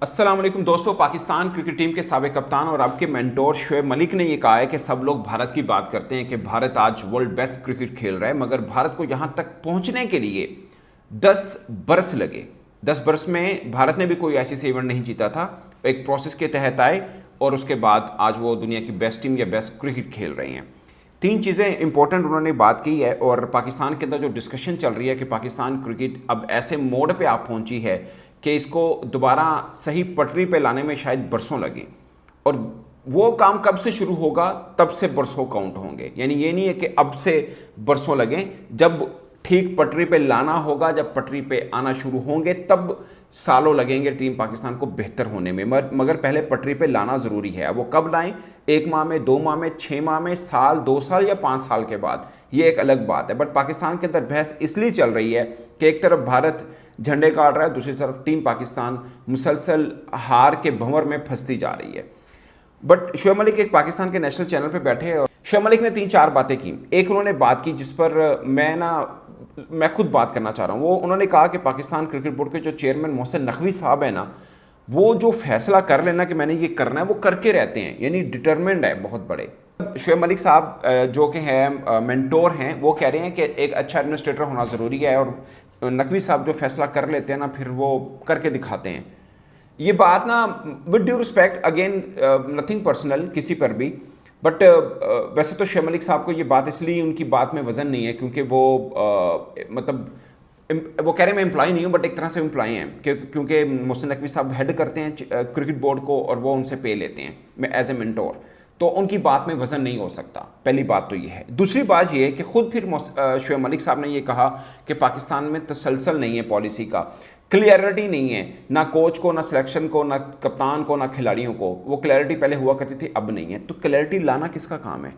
अस्सलाम वालेकुम दोस्तों। पाकिस्तान क्रिकेट टीम के साबिक कप्तान और अब के मेंटोर शोएब मलिक ने यह कहा है कि सब लोग भारत की बात करते हैं कि भारत आज वर्ल्ड बेस्ट क्रिकेट खेल रहा है, मगर भारत को यहां तक पहुंचने के लिए 10 बरस लगे। 10 बरस में भारत ने भी कोई ऐसी इवेंट नहीं जीता था। एक प्रोसेस के तहत आए और उसके बाद आज वो दुनिया की बेस्ट टीम या बेस्ट क्रिकेट खेल रहे हैं। तीन चीज़ें इंपॉर्टेंट उन्होंने बात की है और पाकिस्तान के अंदर जो डिस्कशन चल रही है कि पाकिस्तान क्रिकेट अब ऐसे मोड पे आप पहुंची है कि इसको दोबारा सही पटरी पे लाने में शायद बरसों लगे, और वो काम कब से शुरू होगा तब से बरसों काउंट होंगे। यानी ये नहीं है कि अब से बरसों लगें, जब ठीक पटरी पे लाना होगा, जब पटरी पे आना शुरू होंगे तब सालों लगेंगे टीम पाकिस्तान को बेहतर होने में। मगर पहले पटरी पे लाना ज़रूरी है। अब वो कब लाएं, 1 माह में, 2 माह में, 6 माह में, साल, 2 साल या 5 साल के बाद, ये एक अलग बात है। बट पाकिस्तान के अंदर बहस इसलिए चल रही है कि एक तरफ भारत झंडे गाड़ रहा है, दूसरी तरफ टीम पाकिस्तान मुसलसल हार के भंवर में फंसती जा रही है। बट शोएब मलिक एक पाकिस्तान के नेशनल चैनल पे बैठे हैं और शोएब मलिक ने 3-4 बातें की। एक उन्होंने बात की जिस पर मैं खुद बात करना चाह रहा हूँ। वो उन्होंने कहा कि पाकिस्तान क्रिकेट बोर्ड के जो चेयरमैन मोहसिन नकवी साहब है ना, वो जो फैसला कर लेना कि मैंने ये करना है वो करके रहते हैं, यानी डिटरमिन्ड है बहुत बड़े। शोएब मलिक साहब जो कि हैं मेंटोर हैं, वो कह रहे हैं कि एक अच्छा एडमिनिस्ट्रेटर होना ज़रूरी है और नकवी साहब जो फैसला कर लेते हैं ना फिर वो करके दिखाते हैं। ये बात ना with due respect, again nothing personal किसी पर भी, बट वैसे तो शोएब मलिक साहब को ये बात इसलिए उनकी बात में वजन नहीं है क्योंकि वो मतलब वो कह रहे हैं मैं एम्प्लॉय नहीं हूँ, बट एक तरह से एम्प्लॉय हैं क्योंकि मोहसिन नकवी साहब हेड करते हैं क्रिकेट बोर्ड को और वो उनसे पे लेते हैं एज ए मेंटोर, तो उनकी बात में वजन नहीं हो सकता। पहली बात तो ये है। दूसरी बात ये है कि खुद फिर शोएब मलिक साहब ने ये कहा कि पाकिस्तान में तसलसल नहीं है, पॉलिसी का क्लियरिटी नहीं है, ना कोच को, ना सिलेक्शन को, ना कप्तान को, ना खिलाड़ियों को। वो क्लैरिटी पहले हुआ करती थी, अब नहीं है। तो क्लैरिटी लाना किसका काम है?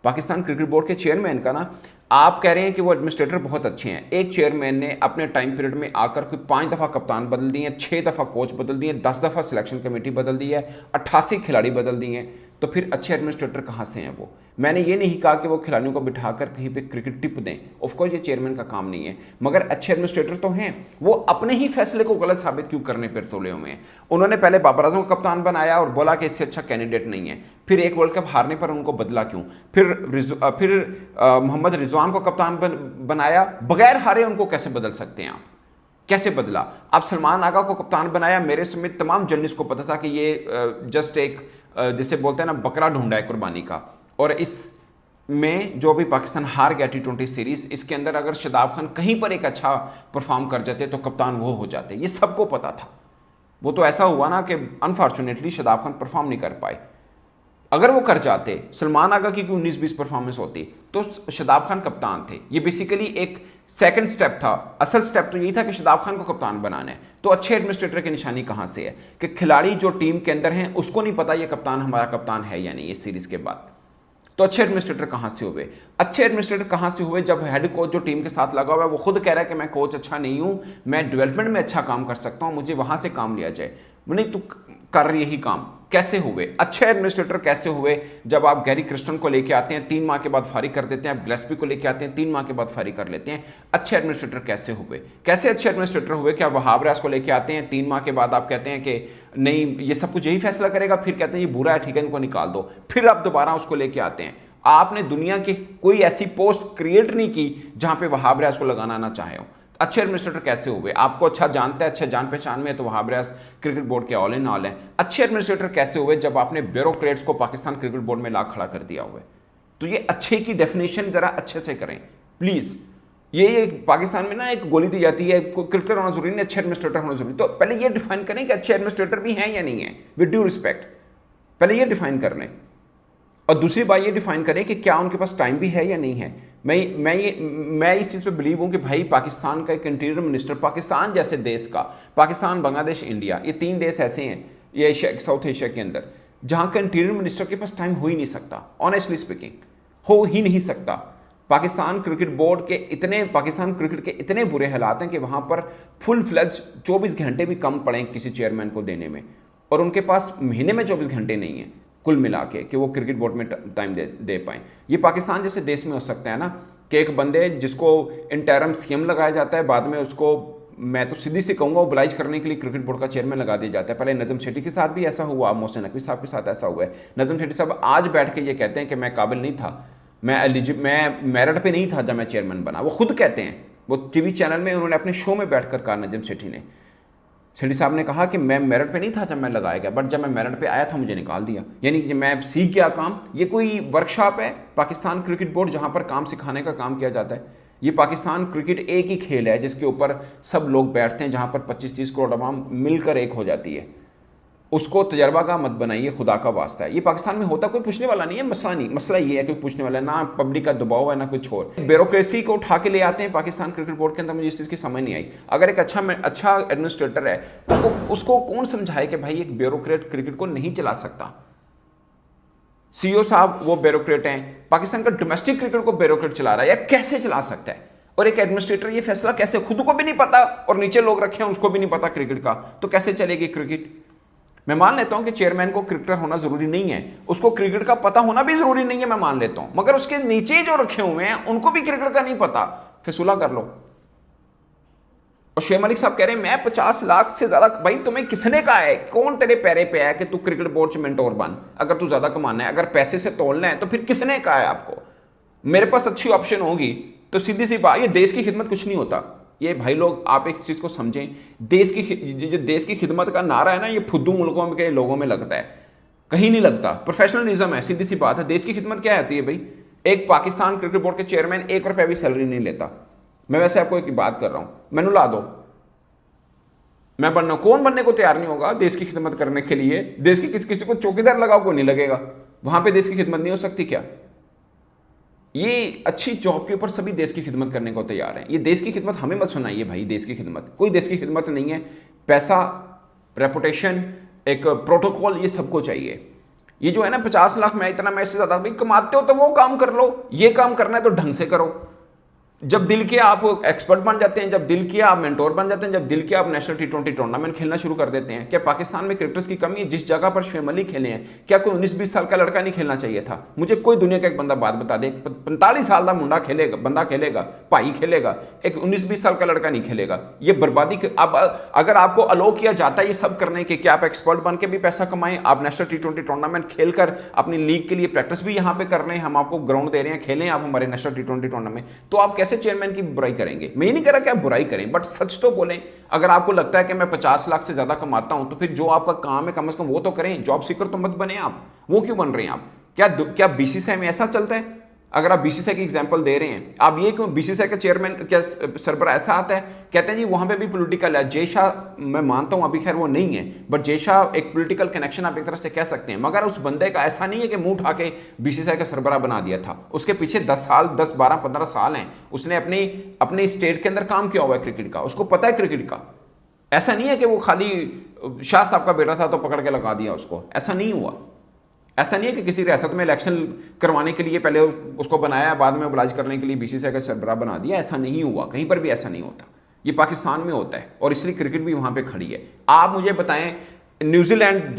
पाकिस्तान क्रिकेट बोर्ड के चेयरमैन का ना। आप कह रहे हैं कि वो एडमिनिस्ट्रेटर बहुत अच्छे हैं। एक चेयरमैन ने अपने टाइम पीरियड में आकर कोई 5 दफ़ा कप्तान बदल दिए हैं, 6 दफ़ा कोच बदल दिए, 10 दफ़ा सिलेक्शन कमेटी बदल दी है, 88 खिलाड़ी बदल दिए हैं। तो फिर अच्छे एडमिनिस्ट्रेटर कहाँ से हैं वो? मैंने ये नहीं कहा कि वो खिलाड़ियों को बिठाकर कहीं पे क्रिकेट टिप दें, ऑफकोर्स ये चेयरमैन का काम नहीं है, मगर अच्छे एडमिनिस्ट्रेटर तो हैं। वो अपने ही फैसले को गलत साबित क्यों करने पर तोले हुए हैं? उन्होंने पहले बाबर आजम को कप्तान बनाया और बोला कि इससे अच्छा कैंडिडेट नहीं है, फिर एक वर्ल्ड कप हारने पर उनको बदला क्यों? फिर मोहम्मद रिजवान को कप्तान बनाया, बगैर हारे उनको कैसे बदल सकते हैं आप? कैसे बदला? आप सलमान आगा को कप्तान बनाया, मेरे समेत तमाम जर्नलिस्ट को पता था कि ये जस्ट एक जिसे बोलते हैं ना बकरा ढूंढा है कुर्बानी का। और इस में जो भी पाकिस्तान हार गया T20 सीरीज, इसके अंदर अगर शादाब खान कहीं पर एक अच्छा परफॉर्म कर जाते तो कप्तान वो हो जाते, ये सबको पता था। वो तो ऐसा हुआ ना कि अनफॉर्चुनेटली शादाब खान परफॉर्म नहीं कर पाए। अगर वो कर जाते, सलमान आगा की 19-20 परफॉर्मेंस होती तो शादाब खान कप्तान थे। ये बेसिकली एक सेकंड स्टेप था। असल स्टेप तो यही था कि शादाब खान को कप्तान बनाना है। तो अच्छे एडमिनिस्ट्रेटर की निशानी कहां से है कि खिलाड़ी जो टीम के अंदर हैं उसको नहीं पता ये कप्तान हमारा कप्तान है या नहीं इस सीरीज के बाद। तो अच्छे एडमिनिस्ट्रेटर कहां से हुए? अच्छे एडमिनिस्ट्रेटर कहां से हुए? जब हेड कोच जो टीम के साथ लगा हुआ है वो खुद कह रहा है कि मैं कोच अच्छा नहीं हूं, मैं डेवलपमेंट में अच्छा काम कर सकता हूं, मुझे वहां से काम लिया जाए। नहीं, तू कर रही यही काम। कैसे हुए अच्छे एडमिनिस्ट्रेटर? कैसे हुए? जब आप गैरी क्रिस्टन को लेके आते हैं 3 माह के बाद फारिग कर देते हैं, आप ग्लेस्पी को लेके आते हैं 3 माह के बाद फारिग कर लेते हैं। अच्छे एडमिनिस्ट्रेटर कैसे हुए? कैसे अच्छे एडमिनिस्ट्रेटर हुए? क्या वहाब रियाज को लेके आते हैं 3 माह के बाद आप कहते हैं कि नहीं ये सब कुछ यही फैसला करेगा, फिर कहते हैं ये बुरा है, ठीक है इनको निकाल दो, फिर आप दोबारा उसको लेके आते हैं। आपने दुनिया की कोई ऐसी पोस्ट क्रिएट नहीं की जहां पे वहाब रियाज को लगाना ना चाहे हो। अच्छे एडमिनिस्ट्रेटर कैसे हुए? आपको अच्छा जानता है, अच्छे जान पहचान में है तो वहाब रियाज क्रिकेट बोर्ड के ऑल इन ऑल है। अच्छे एडमिनिस्ट्रेटर कैसे हुए? जब आपने ब्यूरोक्रेट्स को पाकिस्तान क्रिकेट बोर्ड में ला खड़ा कर दिया हुआ है। तो ये अच्छे की डेफिनेशन जरा अच्छे से करें प्लीज। ये पाकिस्तान में ना एक गोली दी जाती है, क्रिकेटर होना जरूरी नहीं, अच्छे एडमिनिस्ट्रेटर होना जरूरी। तो पहले ये डिफाइन करें कि अच्छे एडमिनिस्ट्रेटर भी हैं या नहीं है, विद ड्यू रिस्पेक्ट। पहले ये डिफाइन कर लें। और दूसरी बात ये डिफाइन करें कि क्या उनके पास टाइम भी है या नहीं है। मैं इस चीज़ पे बिलीव हूँ कि भाई पाकिस्तान का एक इंटीरियर मिनिस्टर, पाकिस्तान जैसे देश का, पाकिस्तान, बांग्लादेश, इंडिया, ये 3 देश ऐसे हैं ये एशिया, साउथ एशिया के अंदर, जहाँ का इंटीरियर मिनिस्टर के पास टाइम हो ही नहीं सकता। ऑनेस्टली स्पीकिंग हो ही नहीं सकता। पाकिस्तान क्रिकेट बोर्ड के पाकिस्तान क्रिकेट के इतने बुरे हालात हैं कि वहाँ पर फुल फ्लज 24 घंटे भी कम पड़े किसी चेयरमैन को देने में, और उनके पास महीने में 24 घंटे नहीं है कुल मिला के कि वो क्रिकेट बोर्ड में टाइम दे पाएँ। ये पाकिस्तान जैसे देश में हो सकता है ना कि एक बंदे जिसको इंटरम सीएम लगाया जाता है बाद में उसको मैं तो सीधी सी कहूँगा ओबलाइज करने के लिए क्रिकेट बोर्ड का चेयरमैन लगा दिया जाता है। पहले नजम सेठी के साथ भी ऐसा हुआ, मोहसिन नकवी साहब के साथ ऐसा हुआ है। नजम सेठी साहब आज बैठ के ये कहते हैं कि मैं काबिल नहीं था, मैं मेरिट पे नहीं था जब मैं चेयरमैन बना। वो खुद कहते हैं, वो टीवी चैनल में उन्होंने अपने शो में बैठकर कहा, नजम सेठी ने, सेठी साहब ने कहा कि मैं मेरिट पे नहीं था जब मैं लगाया गया, बट जब मैं मेरिट पे आया था मुझे निकाल दिया। यानी कि मैं सीख गया काम। ये कोई वर्कशॉप है पाकिस्तान क्रिकेट बोर्ड जहां पर काम सिखाने का काम किया जाता है? ये पाकिस्तान क्रिकेट एक ही खेल है जिसके ऊपर सब लोग बैठते हैं, जहां पर 25-30 करोड़ अवाम मिलकर एक हो जाती है। उसको तजर्बा का मत बनाइए, खुदा का वास्ता है। ये पाकिस्तान में होता, कोई पूछने वाला नहीं है, मसला नहीं। मसला ये है कि पूछने वाला है ना, पब्लिक का दबाव है ना कुछ और। ब्यूरोक्रेसी को उठा के ले आते हैं पाकिस्तान क्रिकेट बोर्ड के अंदर। मुझे इस चीज़ की समझ नहीं आई। अगर एक अच्छा एडमिनिस्ट्रेटर है, उसको कौन समझाए कि भाई एक ब्यूरोक्रेट क्रिकेट को नहीं चला सकता। सीईओ साहब वो ब्यूरोक्रेट हैं, पाकिस्तान का डोमेस्टिक क्रिकेट को ब्यूरोक्रेट चला रहा है, या कैसे चला सकता है? और एक एडमिनिस्ट्रेटर ये फैसला कैसे, खुद को भी नहीं पता और नीचे लोग रखे हैं उसको भी नहीं पता क्रिकेट का, तो कैसे चलेगी क्रिकेट? मैं मान लेता हूं कि चेयरमैन को क्रिकेटर होना जरूरी नहीं है, उसको क्रिकेट का पता होना भी जरूरी नहीं है, मैं मान लेता हूं, मगर उसके नीचे जो रखे हुए हैं उनको भी क्रिकेट का नहीं पता, फिर सुलह कर लो। और शेख मलिक साहब कह रहे हैं मैं 50 लाख से ज्यादा, भाई तुम्हें किसने कहा है, कौन तेरे पैरे पे है कि तू क्रिकेट बोर्ड से मेंटोर बन? अगर तू ज्यादा कमाना है, अगर पैसे से तोड़ना है, तो फिर किसने कहा है आपको? मेरे पास अच्छी ऑप्शन होगी तो सीधी सी बात, ये देश की खिदमत कुछ नहीं होता। ये भाई लोग आप एक चीज को समझें, जो देश की खिदमत का नारा है ना, ये फुद्दू मुल्कों के लोगों में लगता है, कहीं नहीं लगता। प्रोफेशनलिज्म है, सीधी सी बात है। देश की खिदमत क्या आती है भाई? एक पाकिस्तान क्रिकेट बोर्ड के चेयरमैन 1 रुपया भी सैलरी नहीं लेता। मैं वैसे आपको एक बात कर रहा हूं, मैनू ला दो, मैं बनना, कौन बनने को तैयार नहीं होगा देश की खिदमत करने के लिए? देश की किसी को चौकीदार लगाओ, को नहीं लगेगा। वहां पे देश की खिदमत नहीं हो सकती क्या? ये अच्छी जॉब के ऊपर सभी देश की खिदमत करने को तैयार हैं। ये देश की खिदमत हमें मत सुनाइए भाई, देश की खिदमत कोई देश की खिदमत नहीं है। पैसा, रेपुटेशन, एक प्रोटोकॉल, ये सबको चाहिए। ये जो है ना 50 लाख मैं इतना, मैं इससे ज्यादा, भाई कमाते हो तो वो काम कर लो, ये काम करना है तो ढंग से करो। जब दिल किया आप एक्सपर्ट बन जाते हैं, जब दिल किया आप मेंटोर बन जाते हैं, जब दिल किया आप नेशनल T20 टूर्नामेंट खेलना शुरू कर देते हैं। क्या पाकिस्तान में क्रिकेटर्स की कमी है? जिस जगह पर शुएब मलिक खेले हैं, क्या कोई 19-20 साल का लड़का नहीं खेलना चाहिए था? मुझे कोई दुनिया का एक बंदा बात बता दे, 45 साल का मुंडा खेलेगा, बंदा खेलेगा, भाई खेलेगा, एक 19-20 साल का लड़का नहीं खेलेगा। ये बर्बादी। अब अगर आपको अलो किया जाता है ये सब करने के, क्या आप एक्सपर्ट बन के भी पैसा कमाएं, आप नेशनल T20 टूर्नामेंट खेलकर अपनी लीग के लिए प्रैक्टिस भी यहाँ पे कर रहे हैं, हम आपको ग्राउंड दे रहे हैं, खेलें आप हमारे नेशनल T20 टूर्नामेंट, तो आप कैसे चेयरमैन की बुराई करेंगे? मैं ये नहीं कह रहा कि आप बुराई करें, बट सच तो बोलें। अगर आपको लगता है कि मैं 50 लाख से ज्यादा कमाता हूं, तो फिर जो आपका काम है कम से कम वो तो करें। जॉब सीकर तो मत बने आप। वो क्यों बन रहे हैं आप? क्या बीसीसीआई में ऐसा चलता है? अगर आप बीसीसीआई की एग्जांपल दे रहे हैं, आप ये क्यों, बीसीसीआई का चेयरमैन क्या सरबराह ऐसा आता है, कहते हैं जी वहां पे भी पॉलिटिकल है। जय शाह, मैं मानता हूं अभी खैर वो नहीं है, बट जय शाह एक पॉलिटिकल कनेक्शन आप एक तरह से कह सकते हैं, मगर उस बंदे का ऐसा नहीं है कि मुंह उठा के बीसीसीआई का सरबराह बना दिया था। उसके पीछे 10 साल, 10, 12, 15 साल हैं, उसने अपने स्टेट के अंदर काम किया हुआ है क्रिकेट का, उसको पता है क्रिकेट का। ऐसा नहीं है कि वो खाली शाह साहब का बेटा था तो पकड़ के लगा दिया उसको, ऐसा नहीं हुआ। ऐसा नहीं है कि किसी रियासत में इलेक्शन करवाने के लिए पहले उसको बनाया, बाद में ओबलाइज करने के लिए बीसीसीआई का सरबराह बना दिया। ऐसा नहीं हुआ, कहीं पर भी ऐसा नहीं होता। ये पाकिस्तान में होता है और इसलिए क्रिकेट भी वहां पे खड़ी है। आप मुझे बताएं, न्यूजीलैंड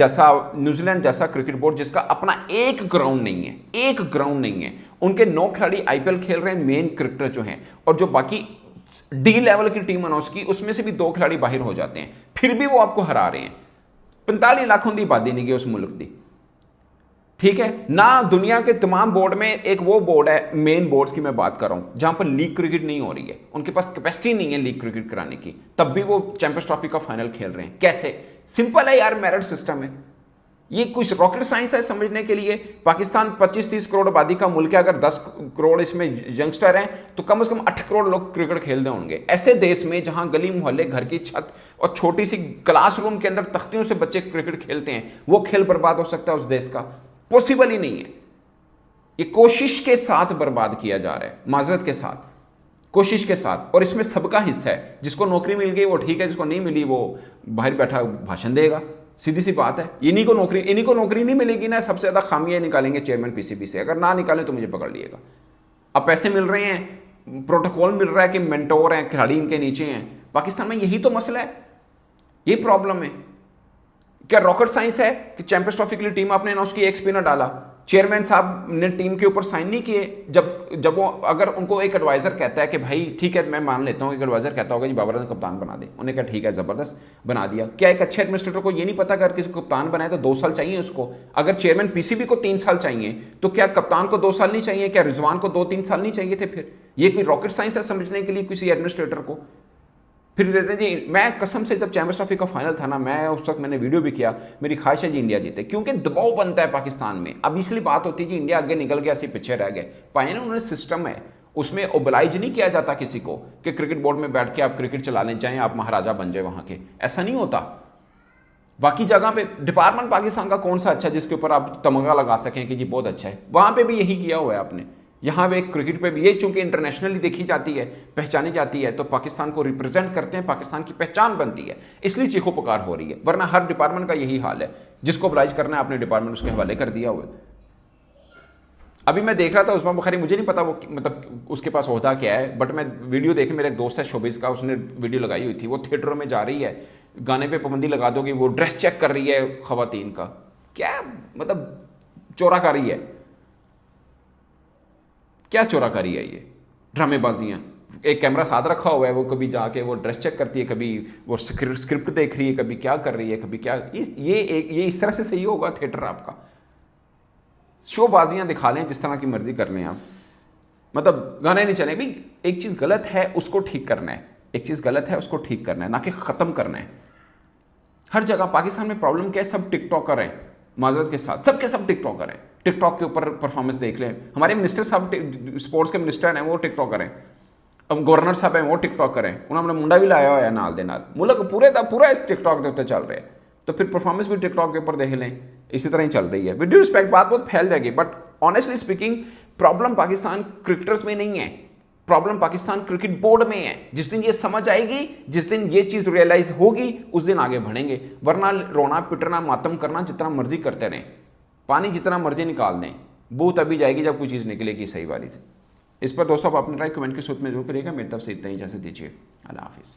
जैसा क्रिकेट बोर्ड जिसका अपना एक ग्राउंड नहीं है, एक ग्राउंड नहीं है, उनके 9 खिलाड़ी आईपीएल खेल रहे हैं, मेन क्रिकेटर जो हैं, और जो बाकी डी लेवल की टीम अनाउंस की उसमें से भी 2 खिलाड़ी बाहर हो जाते हैं, फिर भी वो आपको हरा रहे हैं। 45 लाखों की आबादी नहीं गई उस मुल्क की, ठीक है ना। दुनिया के तमाम बोर्ड में एक वो बोर्ड है, मेन बोर्ड्स की मैं बात कर रहा हूं, जहां पर लीग क्रिकेट नहीं हो रही है, उनके पास कैपेसिटी नहीं है लीग क्रिकेट कराने की, तब भी वो चैंपियंस ट्रॉफी का फाइनल खेल रहे हैं। कैसे? सिंपल है यार, मेरिट सिस्टम है। ये कुछ रॉकेट साइंस है समझने के लिए। पाकिस्तान 25-30 करोड़ आबादी का मुल्क है, अगर 10 करोड़ इसमें यंगस्टर हैं तो कम से कम 8 करोड़ लोग क्रिकेट खेलते होंगे। ऐसे देश में जहां गली मोहल्ले, घर की छत और छोटी सी क्लासरूम के अंदर तख्तियों से बच्चे क्रिकेट खेलते हैं, वो खेल बर्बाद हो सकता है उस देश का? पॉसिबल ही नहीं है। ये कोशिश के साथ बर्बाद किया जा रहा है, माजरत के साथ, कोशिश के साथ, और इसमें सबका हिस्सा है। जिसको नौकरी मिल गई वो ठीक है, जिसको नहीं मिली वो बाहर बैठा भाषण देगा, सीधी सी बात है। इन्हीं को नौकरी नहीं मिलेगी ना, सबसे ज्यादा खामियां निकालेंगे चेयरमैन पीसीबी से। अगर ना निकालें तो मुझे पकड़ लिएगा। अब पैसे मिल रहे हैं, प्रोटोकॉल मिल रहा है कि मेंटोर हैं, खिलाड़ी इनके नीचे हैं। पाकिस्तान में यही तो मसला है, यही प्रॉब्लम है। क्या रॉकेट साइंस है कि चैंपियंस ट्रॉफी के लिए टीम आपने अनाउंस की, एक स्पिनर डाला, चेयरमैन साहब ने टीम के ऊपर साइन नहीं किए। जब वो अगर उनको एक एडवाइजर कहता है कि भाई ठीक है, मैं मान लेता हूँ, एक एडवाइजर कहता होगा जी बाबर ने कप्तान बना दे, उन्हें कहा ठीक है ज़बरदस्त बना दिया। क्या एक अच्छे एडमिनिस्ट्रेटर को ये नहीं पता अगर किसी को कप्तान बनाए तो 2 साल चाहिए उसको? अगर चेयरमैन पीसीबी को 3 साल चाहिए तो क्या कप्तान को 2 साल नहीं चाहिए? क्या रिजवान को 2-3 साल नहीं चाहिए थे? फिर ये कोई रॉकेट साइंस है समझने के लिए किसी एडमिनिस्ट्रेटर को? फिर देते जी, मैं कसम से जब चैंपियंस ट्रॉफी का फाइनल था ना, मैं उस वक्त मैंने वीडियो भी किया, मेरी ख्वाहिश है जी इंडिया जीते, क्योंकि दबाव बनता है पाकिस्तान में। अब इसलिए बात होती है जी इंडिया आगे निकल गया, ऐसे पीछे रह गए। पाए ना, उन्होंने सिस्टम है, उसमें ओबलाइज नहीं किया जाता किसी को कि क्रिकेट बोर्ड में बैठ के आप क्रिकेट चला लें, चाहे आप महाराजा बन जाए वहां के, ऐसा नहीं होता। बाकी जगह पे डिपार्टमेंट पाकिस्तान का कौन सा अच्छा है जिसके ऊपर आप तमगा लगा सकें कि जी बहुत अच्छा है? वहां पे भी यही किया हुआ है आपने। यहाँ पे क्रिकेट पे भी ये चूंकि इंटरनेशनली देखी जाती है, पहचानी जाती है, तो पाकिस्तान को रिप्रेजेंट करते हैं, पाकिस्तान की पहचान बनती है, इसलिए चीखो पुकार हो रही है। वरना हर डिपार्टमेंट का यही हाल है, जिसको ऑब्लाइज करना है अपने डिपार्टमेंट उसके हवाले कर दिया हुआ। अभी मैं देख रहा था उस्मान बुखारी, मुझे नहीं पता वो मतलब उसके पास ओहदा क्या है, बट मैं वीडियो देखे, मेरा एक दोस्त है शोबिस का, उसने वीडियो लगाई हुई थी, वो थिएटरों में जा रही है, गाने पे पाबंदी लगा दोगे, वो ड्रेस चेक कर रही है खवातीन का। क्या मतलब चोराकारी है, क्या चोराकारी है ये? ड्रामेबाजियां। एक कैमरा साथ रखा हुआ है, वो कभी जाके वो ड्रेस चेक करती है, कभी वो स्क्रिप्ट देख रही है, कभी क्या कर रही है, कभी क्या। ये इस तरह से सही होगा थिएटर आपका? शोबाजियां दिखा लें, जिस तरह की मर्जी कर लें आप, मतलब गाने नहीं चले भाई। एक चीज़ गलत है उसको ठीक करना है, एक चीज़ गलत है उसको ठीक करना है, ना कि ख़त्म करना है। हर जगह पाकिस्तान में प्रॉब्लम क्या है, सब टिकटॉकर हैं, माजरत के साथ सबके सब टिकटॉकर हैं। टिकटॉक के ऊपर परफॉर्मेंस देख लें, हमारे मिनिस्टर साहब स्पोर्ट्स के मिनिस्टर हैं वो टिकटॉकर हैं, अब गवर्नर साहब हैं वो टिकटॉकर हैं, उन्होंने मुंडा भी लाया हुआ है नाल दे नाल, मुल्क पूरा टिकटॉक के उत्ते चल रहे हैं। तो फिर परफॉर्मेंस भी टिकटॉक के ऊपर देख लें, इसी तरह ही चल रही है। विद ड्यू रिस्पेक्ट, बात बहुत फैल जाएगी, but honestly speaking problem Pakistan cricketers में नहीं है, प्रॉब्लम पाकिस्तान क्रिकेट बोर्ड में है। जिस दिन ये समझ आएगी, जिस दिन ये चीज रियलाइज होगी, उस दिन आगे बढ़ेंगे। वरना रोना पिटना मातम करना जितना मर्जी करते रहें, पानी जितना मर्जी निकाल दें, बू तभी जाएगी जब कोई चीज़ निकलेगी सही वाली से। इस पर दोस्तों आप अपनी राय कमेंट के सूत्र में जरूर करिएगा। मेरी तरफ से इतना ही, इजाज़त दीजिए, अल्लाह हाफिज़।